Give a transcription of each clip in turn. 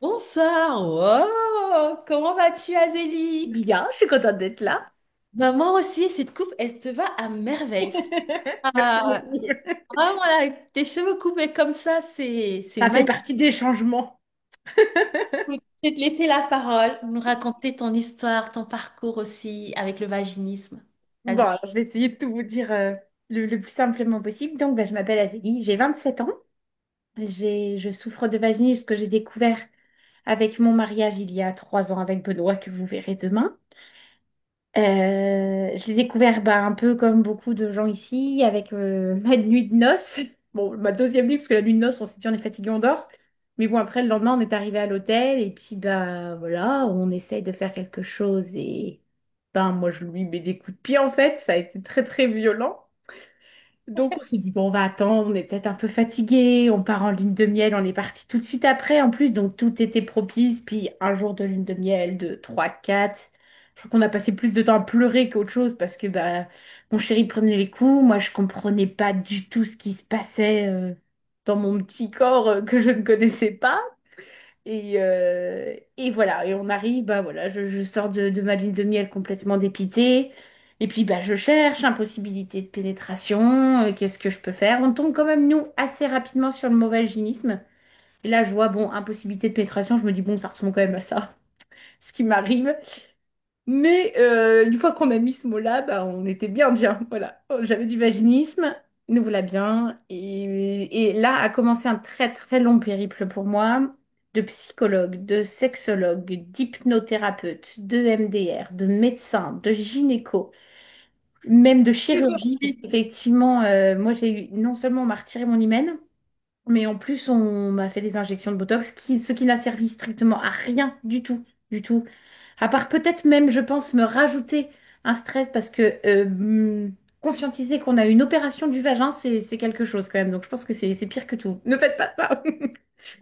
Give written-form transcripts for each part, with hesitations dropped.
Bonsoir, wow, comment vas-tu, Azélie? Bien, je suis contente d'être là. Bah, moi aussi, cette coupe, elle te va à merveille. Merci Ah, beaucoup. vraiment, là, tes cheveux coupés comme ça, c'est Ça fait magnifique. partie des changements. Je vais te laisser la parole, nous raconter ton histoire, ton parcours aussi avec le vaginisme. Bon, Vas-y. alors, je vais essayer de tout vous dire le plus simplement possible. Donc, je m'appelle Azélie, j'ai 27 ans. Je souffre de vaginisme que j'ai découvert avec mon mariage il y a 3 ans avec Benoît, que vous verrez demain. Je l'ai découvert un peu comme beaucoup de gens ici, avec ma nuit de noces. Bon, ma deuxième nuit, parce que la nuit de noces, on s'est dit on est fatigué, on dort. Mais bon, après, le lendemain, on est arrivé à l'hôtel et puis, voilà, on essaye de faire quelque chose et moi, je lui mets des coups de pied, en fait. Ça a été très, très violent. Donc, on s'est dit, bon, on va attendre, on est peut-être un peu fatigué, on part en lune de miel, on est parti tout de suite après, en plus, donc tout était propice. Puis, un jour de lune de miel, deux, trois, quatre. Je crois qu'on a passé plus de temps à pleurer qu'autre chose parce que mon chéri prenait les coups, moi, je comprenais pas du tout ce qui se passait dans mon petit corps que je ne connaissais pas. Et voilà, et on arrive, voilà, je sors de ma lune de miel complètement dépitée. Et puis je cherche impossibilité de pénétration, qu'est-ce que je peux faire? On tombe quand même, nous, assez rapidement sur le mauvais vaginisme. Et là, je vois, bon, impossibilité de pénétration, je me dis, bon, ça ressemble quand même à ça, ce qui m'arrive. Mais une fois qu'on a mis ce mot-là, on était bien, bien. Voilà. J'avais du vaginisme, nous voilà bien. Et là a commencé un très très long périple pour moi de psychologue, de sexologue, d'hypnothérapeute, de MDR, de médecin, de gynéco, même de chirurgie, parce qu'effectivement, moi j'ai eu, non seulement on m'a retiré mon hymen, mais en plus, on m'a fait des injections de Botox, ce qui n'a servi strictement à rien du tout, du tout. À part peut-être même, je pense, me rajouter un stress parce que conscientiser qu'on a une opération du vagin, c'est quelque chose quand même. Donc je pense que c'est pire que tout. Ne faites pas ça.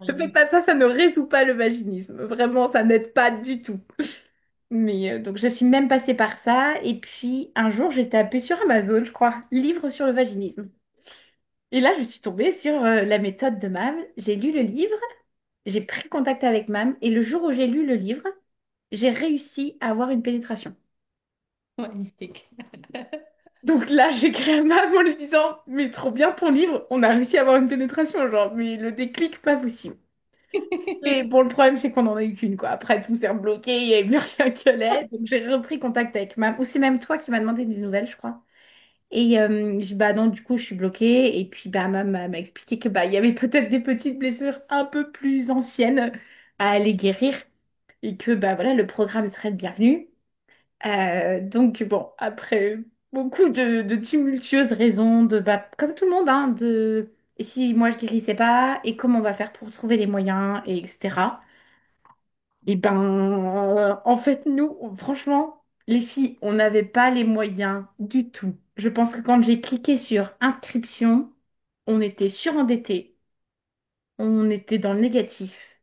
Ne faites Oui. pas ça, ça ne résout pas le vaginisme. Vraiment, ça n'aide pas du tout. Mais donc je suis même passée par ça. Et puis un jour, j'ai tapé sur Amazon, je crois, livre sur le vaginisme. Et là, je suis tombée sur la méthode de MAM. J'ai lu le livre, j'ai pris contact avec MAM, et le jour où j'ai lu le livre, j'ai réussi à avoir une pénétration. Magnifique. Donc là, j'ai écrit à MAM en lui disant, mais trop bien ton livre, on a réussi à avoir une pénétration, genre, mais le déclic, pas possible. Et bon, le problème, c'est qu'on en a eu qu'une, quoi. Après, tout s'est rebloqué, il n'y avait plus rien qui allait. Donc j'ai repris contact avec MAM, ou c'est même toi qui m'as demandé des nouvelles, je crois. Et non, du coup, je suis bloquée. Et puis, maman m'a expliqué que il y avait peut-être des petites blessures un peu plus anciennes à aller guérir. Et que, voilà, le programme serait le bienvenu. Donc, bon, après beaucoup de tumultueuses raisons, comme tout le monde, hein, et si moi je guérissais pas, et comment on va faire pour trouver les moyens, et etc. En fait, nous, franchement, les filles, on n'avait pas les moyens du tout. Je pense que quand j'ai cliqué sur inscription, on était surendettés, on était dans le négatif,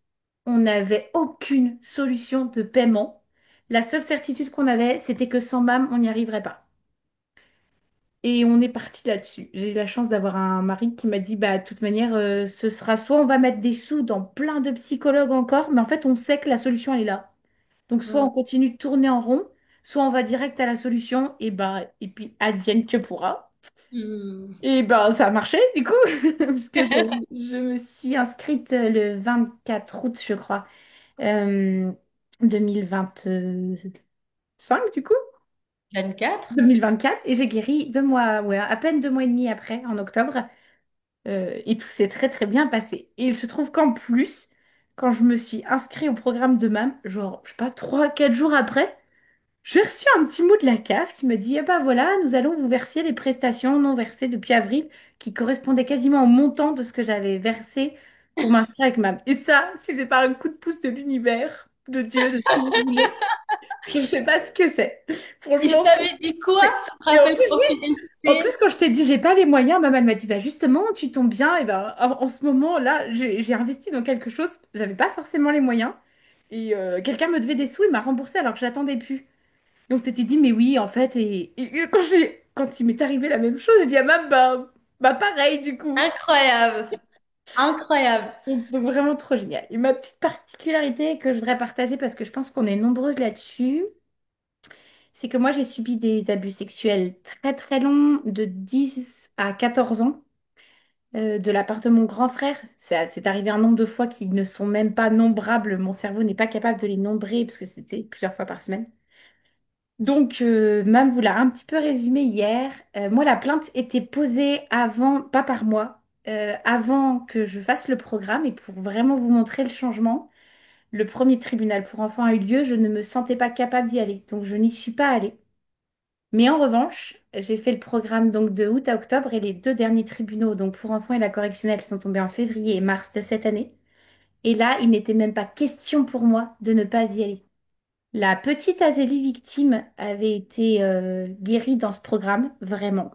on n'avait aucune solution de paiement. La seule certitude qu'on avait, c'était que sans MAM, on n'y arriverait pas. Et on est parti là-dessus. J'ai eu la chance d'avoir un mari qui m'a dit, de toute manière, ce sera soit on va mettre des sous dans plein de psychologues encore, mais en fait, on sait que la solution, elle est là. Donc, soit Mm. on continue de tourner en rond, soit on va direct à la solution, et puis advienne que pourra. Mm. Et ça a marché, du coup, parce que je me suis inscrite le 24 août, je crois, euh, 2025, du coup, 24? 2024, et j'ai guéri 2 mois, ouais, à peine 2 mois et demi après, en octobre, et tout s'est très, très bien passé. Et il se trouve qu'en plus, quand je me suis inscrite au programme de MAM, genre, je sais pas, 3, 4 jours après, j'ai reçu un petit mot de la CAF qui me dit, ah voilà, nous allons vous verser les prestations non versées depuis avril, qui correspondaient quasiment au montant de ce que j'avais versé pour m'inscrire avec MAM. Et ça, si c'est pas un coup de pouce de l'univers, de Dieu, de ce que vous voulez, je ne sais pas ce que c'est. Et je Franchement, t'avais dit quoi? Tu te et en rappelles plus, pour oui, en plus, fidélité? quand je t'ai dit j'ai pas les moyens, maman elle m'a dit justement tu tombes bien et en ce moment là j'ai investi dans quelque chose, j'avais pas forcément les moyens et quelqu'un me devait des sous, il m'a remboursé alors que j'attendais plus. Donc, on s'était dit, mais oui, en fait, et quand il m'est arrivé la même chose, j'ai dit à maman, pareil, du coup. Incroyable. Incroyable. Donc vraiment trop génial. Et ma petite particularité que je voudrais partager, parce que je pense qu'on est nombreuses là-dessus, c'est que moi j'ai subi des abus sexuels très très longs de 10 à 14 ans de la part de mon grand frère. C'est arrivé un nombre de fois qui ne sont même pas nombrables. Mon cerveau n'est pas capable de les nombrer parce que c'était plusieurs fois par semaine. Donc, Mam vous l'a un petit peu résumé hier. Moi, la plainte était posée avant, pas par moi, avant que je fasse le programme et pour vraiment vous montrer le changement. Le premier tribunal pour enfants a eu lieu, je ne me sentais pas capable d'y aller, donc je n'y suis pas allée. Mais en revanche, j'ai fait le programme donc de août à octobre et les deux derniers tribunaux, donc pour enfants et la correctionnelle, sont tombés en février et mars de cette année. Et là, il n'était même pas question pour moi de ne pas y aller. La petite Azélie victime avait été guérie dans ce programme, vraiment.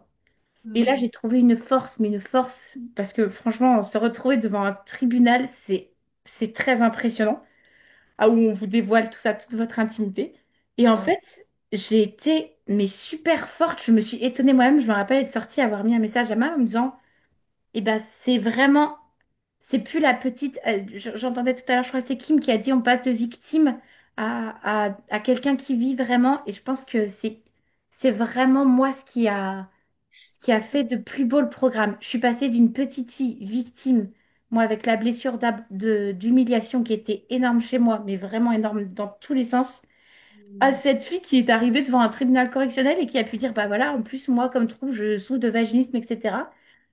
Et là, Hmm. j'ai trouvé une force, mais une force, parce que franchement, se retrouver devant un tribunal, c'est très impressionnant, où on vous dévoile tout ça, toute votre intimité. Et en Ouais. fait, j'ai été, mais super forte. Je me suis étonnée moi-même. Je me rappelle être sortie, avoir mis un message à ma en me disant, eh ben, c'est vraiment, c'est plus la petite. J'entendais tout à l'heure, je crois que c'est Kim qui a dit, on passe de victime à quelqu'un qui vit vraiment. Et je pense que c'est vraiment moi ce qui a fait de plus beau le programme. Je suis passée d'une petite fille victime, moi avec la blessure d'humiliation qui était énorme chez moi, mais vraiment énorme dans tous les sens, à Hmm. cette fille qui est arrivée devant un tribunal correctionnel et qui a pu dire, bah voilà, en plus moi comme trouble, je souffre de vaginisme, etc.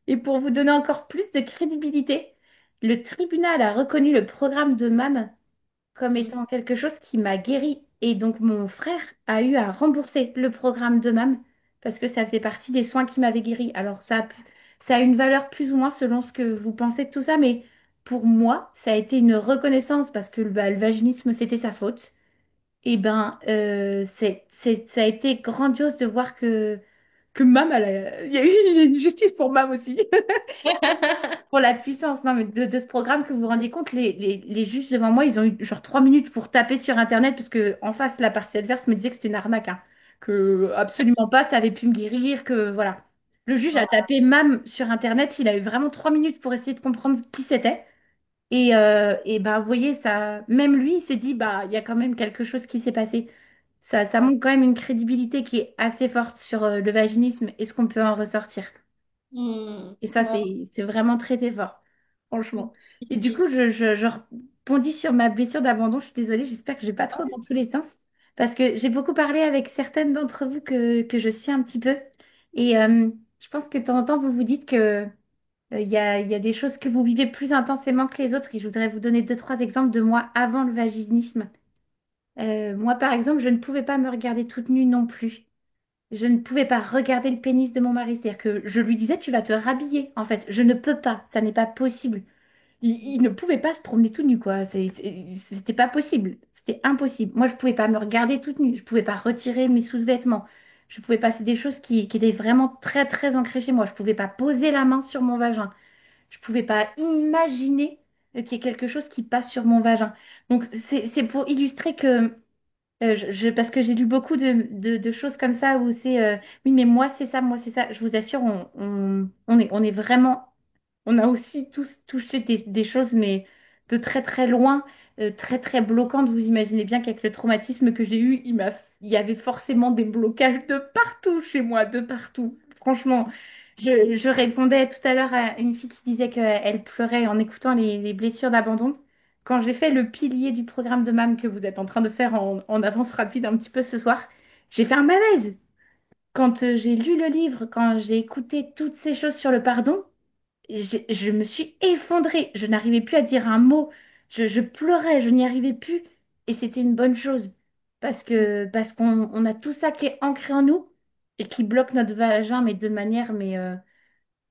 Et pour vous donner encore plus de crédibilité, le tribunal a reconnu le programme de MAM comme Hmm. étant quelque chose qui m'a guérie. Et donc mon frère a eu à rembourser le programme de MAM parce que ça faisait partie des soins qui m'avaient guérie. Alors ça a une valeur plus ou moins selon ce que vous pensez de tout ça, mais pour moi, ça a été une reconnaissance parce que bah, le vaginisme, c'était sa faute. Et ben, ça a été grandiose de voir que MAM, il y a eu une justice pour MAM aussi. Pour la puissance non, mais de ce programme, que vous vous rendiez compte, les juges devant moi, ils ont eu genre 3 minutes pour taper sur Internet, parce que en face, la partie adverse me disait que c'était une arnaque, hein, que absolument pas, ça avait pu me guérir, que voilà. Le juge a tapé MAM sur Internet, il a eu vraiment 3 minutes pour essayer de comprendre qui c'était. Et ben, vous voyez, ça, même lui, il s'est dit, bah, il y a quand même quelque chose qui s'est passé. Ça montre quand même une crédibilité qui est assez forte sur le vaginisme et ce qu'on peut en ressortir. Hmm. Et ça, Ouais, c'est vraiment très fort, franchement. Et du magnifique. coup, je rebondis sur ma blessure d'abandon. Je suis désolée, j'espère que je vais pas trop dans tous les sens. Parce que j'ai beaucoup parlé avec certaines d'entre vous que je suis un petit peu. Et je pense que de temps en temps, vous vous dites que il y a des choses que vous vivez plus intensément que les autres. Et je voudrais vous donner deux, trois exemples de moi avant le vaginisme. Moi, par exemple, je ne pouvais pas me regarder toute nue non plus. Je ne pouvais pas regarder le pénis de mon mari. C'est-à-dire que je lui disais, tu vas te rhabiller. En fait, je ne peux pas. Ça n'est pas possible. Il ne pouvait pas se promener tout nu, quoi. C'était pas possible. C'était impossible. Moi, je pouvais pas me regarder toute nue. Je pouvais pas retirer mes sous-vêtements. Je pouvais pas. C'est des choses qui étaient vraiment très, très ancrées chez moi. Je pouvais pas poser la main sur mon vagin. Je pouvais pas imaginer qu'il y ait quelque chose qui passe sur mon vagin. Donc, c'est pour illustrer que parce que j'ai lu beaucoup de choses comme ça où c'est oui, mais moi c'est ça, moi c'est ça. Je vous assure, on est vraiment, on a aussi tous touché des choses, mais de très très loin, très très bloquantes. Vous imaginez bien qu'avec le traumatisme que j'ai eu, il y avait forcément des blocages de partout chez moi, de partout. Franchement, je répondais tout à l'heure à une fille qui disait qu'elle pleurait en écoutant les blessures d'abandon. Quand j'ai fait le pilier du programme de MAM que vous êtes en train de faire en avance rapide un petit peu ce soir, j'ai fait un malaise. Quand j'ai lu le livre, quand j'ai écouté toutes ces choses sur le pardon, je me suis effondrée. Je n'arrivais plus à dire un mot. Je pleurais, je n'y arrivais plus. Et c'était une bonne chose. Parce qu'on a tout ça qui est ancré en nous et qui bloque notre vagin, mais de manière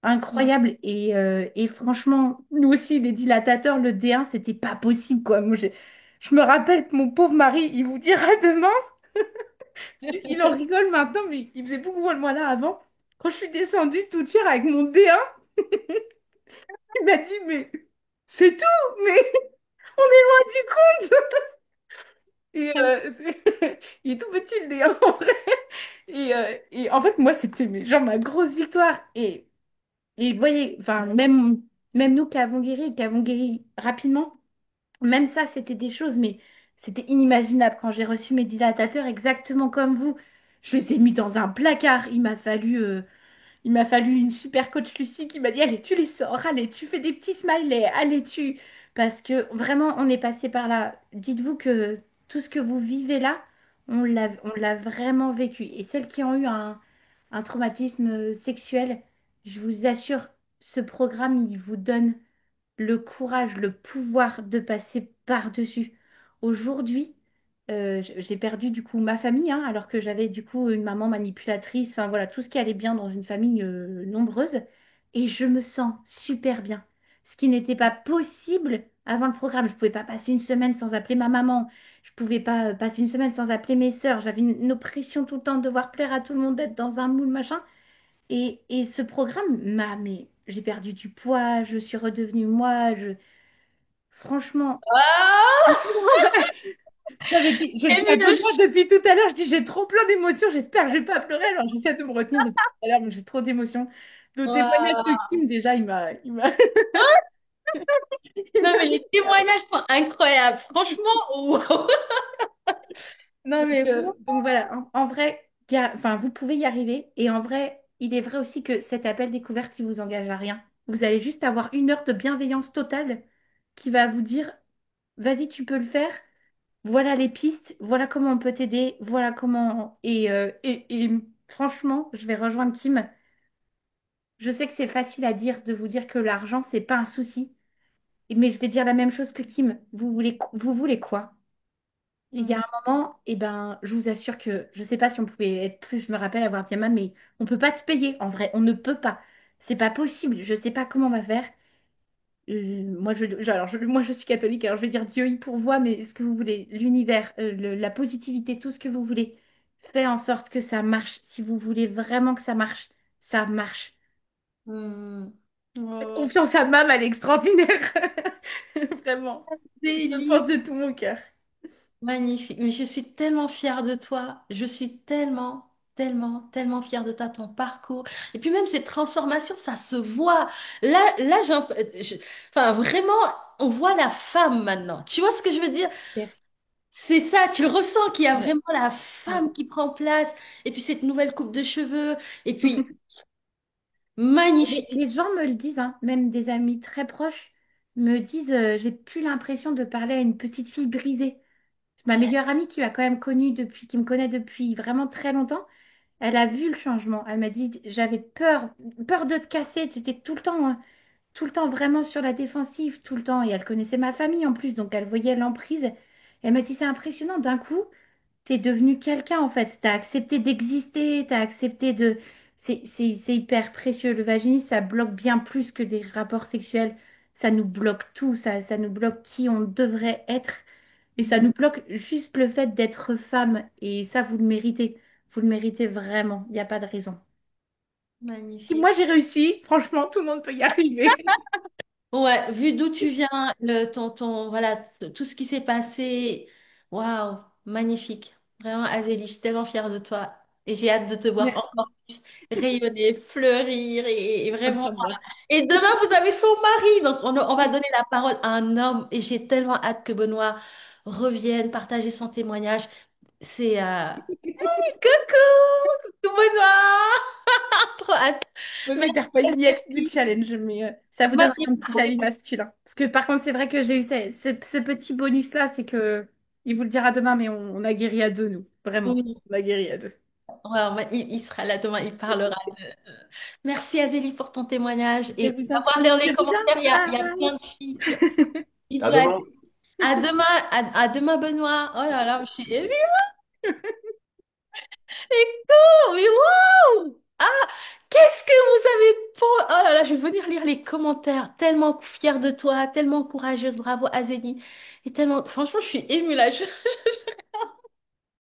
incroyable. Et franchement, nous aussi, les dilatateurs, le D1, c'était pas possible, quoi. Je me rappelle que mon pauvre mari, il vous dira demain, il en rigole maintenant, mais il faisait beaucoup moins de moi là avant. Quand je suis descendue toute fière avec mon D1, il m'a dit, mais c'est tout, mais on est loin du compte. Et il est tout petit, le D1, en vrai. Et en fait, moi, c'était genre ma grosse victoire. Et vous voyez, enfin, même. même nous qui avons guéri rapidement, même ça, c'était des choses, mais c'était inimaginable quand j'ai reçu mes dilatateurs exactement comme vous. Je les ai mis dans un placard. Il m'a fallu une super coach Lucie qui m'a dit, allez, tu les sors, allez, tu fais des petits smileys, allez, tu... Parce que vraiment, on est passé par là. Dites-vous que tout ce que vous vivez là, on l'a vraiment vécu. Et celles qui ont eu un traumatisme sexuel, je vous assure, ce programme, il vous donne le courage, le pouvoir de passer par-dessus. Aujourd'hui, j'ai perdu du coup ma famille, hein, alors que j'avais du coup une maman manipulatrice, enfin voilà, tout ce qui allait bien dans une famille nombreuse. Et je me sens super bien. Ce qui n'était pas possible avant le programme. Je ne pouvais pas passer une semaine sans appeler ma maman. Je ne pouvais pas passer une semaine sans appeler mes sœurs. J'avais une oppression tout le temps de devoir plaire à tout le monde, d'être dans un moule, machin. Et ce programme m'a... Mais j'ai perdu du poids, je suis redevenue moi. Franchement, Ah, je dis à Émile, Benoît depuis tout à l'heure, je dis j'ai trop plein d'émotions, j'espère que je vais pas pleurer. Alors j'essaie de me retenir depuis tout à l'heure, mais j'ai trop d'émotions. Le témoignage de Waouh. Kim, déjà, il Non, m'a mais les témoignages sont incroyables. Franchement, waouh. Non, mais Donc voilà, en vrai, enfin, vous pouvez y arriver. Et en vrai, il est vrai aussi que cet appel découverte, il vous engage à rien. Vous allez juste avoir une heure de bienveillance totale qui va vous dire, vas-y, tu peux le faire. Voilà les pistes, voilà comment on peut t'aider, voilà comment... Et franchement, je vais rejoindre Kim. Je sais que c'est facile à dire de vous dire que l'argent, c'est pas un souci. Mais je vais dire la même chose que Kim. Vous voulez quoi? Il y a Hmm. un moment, eh ben, je vous assure que je sais pas si on pouvait être plus, je me rappelle avoir dit à maman, mais on peut pas te payer. En vrai, on ne peut pas. C'est pas possible. Je sais pas comment on va faire. Moi, je suis catholique, alors je vais dire Dieu, il pourvoit, mais ce que vous voulez, l'univers, la positivité, tout ce que vous voulez, fait en sorte que ça marche. Si vous voulez vraiment que ça marche. Hmm. Faites Oh, confiance à Mam, elle est extraordinaire. Vraiment. Je le Zélie. pense de tout mon cœur. Magnifique. Mais je suis tellement fière de toi. Je suis tellement, tellement, tellement fière de toi, ton parcours. Et puis même cette transformation, ça se voit. Là, enfin, vraiment, on voit la femme maintenant. Tu vois ce que je veux dire? Super. C'est ça, tu le ressens qu'il y a Ouais. vraiment la Ouais. femme qui prend place. Et puis cette nouvelle coupe de cheveux. Et puis, magnifique. Les gens me le disent, hein, même des amis très proches me disent, j'ai plus l'impression de parler à une petite fille brisée. Ma meilleure amie qui m'a quand même connue depuis, qui me connaît depuis vraiment très longtemps, elle a vu le changement. Elle m'a dit, j'avais peur de te casser. J'étais tout le temps vraiment sur la défensive, tout le temps. Et elle connaissait ma famille en plus, donc elle voyait l'emprise. Elle m'a dit, c'est impressionnant, d'un coup, t'es devenu quelqu'un en fait. T'as accepté d'exister, t'as accepté de... C'est hyper précieux. Le vaginisme, ça bloque bien plus que des rapports sexuels. Ça nous bloque tout, ça nous bloque qui on devrait être. Et ça nous bloque juste le fait d'être femme. Et ça, vous le méritez. Vous le méritez vraiment. Il n'y a pas de raison. Si Magnifique. moi j'ai réussi, franchement, tout le monde peut y arriver. Ouais, vu d'où tu viens, voilà, tout ce qui s'est passé, waouh, magnifique. Vraiment, Azélie, je suis tellement fière de toi et j'ai hâte de te voir Merci. encore plus rayonner, fleurir et Compte vraiment. sur moi. Et demain, vous avez son mari, donc on va donner la parole à un homme et j'ai tellement hâte que Benoît revienne partager son témoignage. C'est coucou, coucou Benoît, trop hâte. Benoît, il perd pas une miette du Merci. challenge, mais ça vous donnera un petit avis Magnifique. masculin. Parce que par contre, c'est vrai que j'ai eu ce petit bonus-là, c'est que il vous le dira demain, mais on a guéri à deux, nous. Vraiment. Oui. On a guéri à deux. Ouais, il sera là demain, il parlera Merci Azélie pour ton témoignage. Je Et vous va en voir prie. dans les Je vous commentaires, il y a embrasse. plein de filles qui... À Bisous demain. à demain, à demain Benoît. Oh là là, je suis émue. Oh, mais waouh! Ah, qu'est-ce que vous avez pour... Oh là là, je vais venir lire les commentaires. Tellement fière de toi, tellement courageuse. Bravo Azélie. Et tellement... Franchement, je suis émue là.